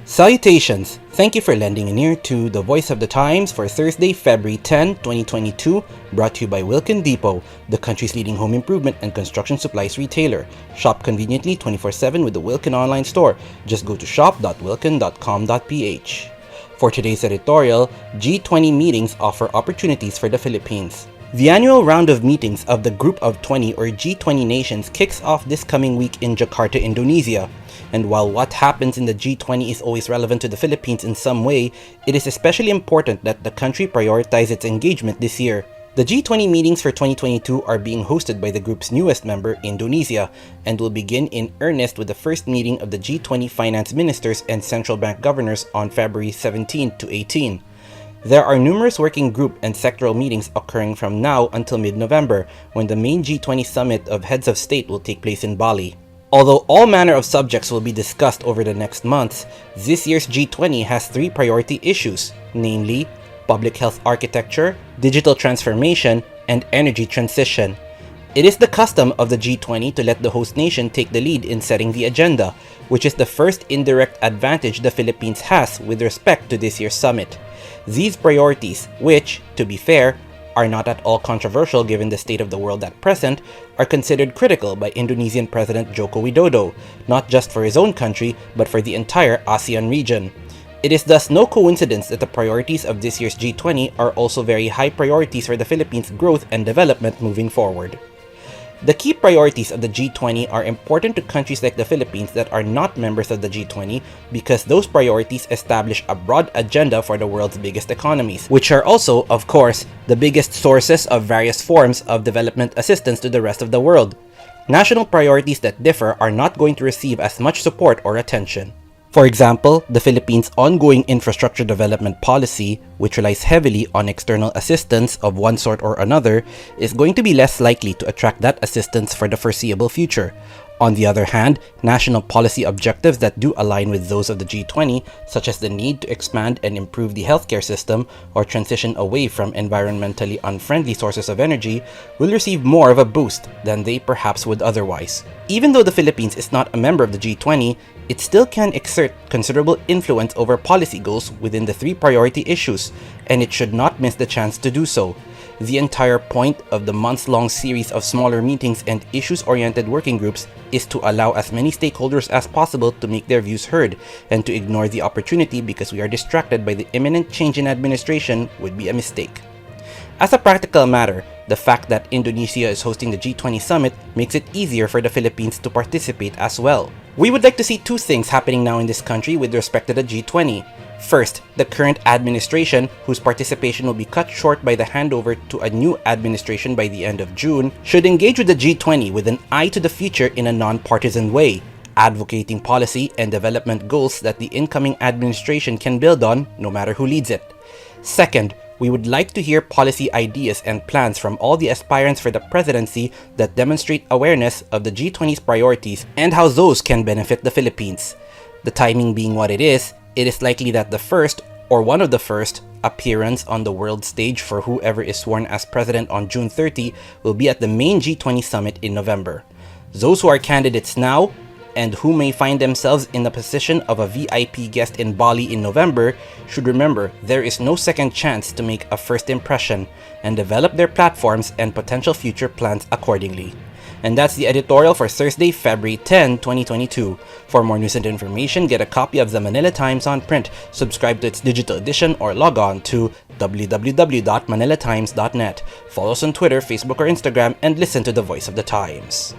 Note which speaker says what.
Speaker 1: Salutations! Thank you for lending an ear to the Voice of the Times for Thursday, February 10, 2022, brought to you by Wilkin Depot, the country's leading home improvement and construction supplies retailer. Shop conveniently 24/7 with the Wilkin online store. Just go to shop.wilkin.com.ph. For today's editorial, G20 meetings offer opportunities for the Philippines. The annual round of meetings of the Group of 20 or G20 nations kicks off this coming week in Jakarta, Indonesia. And while what happens in the G20 is always relevant to the Philippines in some way, it is especially important that the country prioritize its engagement this year. The G20 meetings for 2022 are being hosted by the group's newest member, Indonesia, and will begin in earnest with the first meeting of the G20 finance ministers and central bank governors on February 17 to 18. There are numerous working group and sectoral meetings occurring from now until mid-November, when the main G20 summit of heads of state will take place in Bali. Although all manner of subjects will be discussed over the next months, this year's G20 has three priority issues, namely public health architecture, digital transformation, and energy transition. It is the custom of the G20 to let the host nation take the lead in setting the agenda, which is the first indirect advantage the Philippines has with respect to this year's summit. These priorities, which, to be fair, are not at all controversial given the state of the world at present, are considered critical by Indonesian President Joko Widodo, not just for his own country, but for the entire ASEAN region. It is thus no coincidence that the priorities of this year's G20 are also very high priorities for the Philippines' growth and development moving forward. The key priorities of the G20 are important to countries like the Philippines that are not members of the G20 because those priorities establish a broad agenda for the world's biggest economies, which are also, of course, the biggest sources of various forms of development assistance to the rest of the world. National priorities that differ are not going to receive as much support or attention. For example, the Philippines' ongoing infrastructure development policy, which relies heavily on external assistance of one sort or another, is going to be less likely to attract that assistance for the foreseeable future. On the other hand, national policy objectives that do align with those of the G20, such as the need to expand and improve the healthcare system or transition away from environmentally unfriendly sources of energy, will receive more of a boost than they perhaps would otherwise. Even though the Philippines is not a member of the G20, it still can exert considerable influence over policy goals within the three priority issues, and it should not miss the chance to do so. The entire point of the months-long series of smaller meetings and issues-oriented working groups is to allow as many stakeholders as possible to make their views heard, and to ignore the opportunity because we are distracted by the imminent change in administration would be a mistake. As a practical matter, the fact that Indonesia is hosting the G20 summit makes it easier for the Philippines to participate as well. We would like to see two things happening now in this country with respect to the G20. First, the current administration, whose participation will be cut short by the handover to a new administration by the end of June, should engage with the G20 with an eye to the future in a non-partisan way, advocating policy and development goals that the incoming administration can build on no matter who leads it. Second, we would like to hear policy ideas and plans from all the aspirants for the presidency that demonstrate awareness of the G20's priorities and how those can benefit the Philippines. The timing being what it is likely that the first, or one of the first, appearance on the world stage for whoever is sworn as president on June 30 will be at the main G20 summit in November. Those who are candidates now, and who may find themselves in the position of a VIP guest in Bali in November, should remember there is no second chance to make a first impression and develop their platforms and potential future plans accordingly. And that's the editorial for Thursday, February 10, 2022. For more news and information, get a copy of the Manila Times on print, subscribe to its digital edition, or log on to www.manilatimes.net. Follow us on Twitter, Facebook, or Instagram, and listen to the Voice of the Times.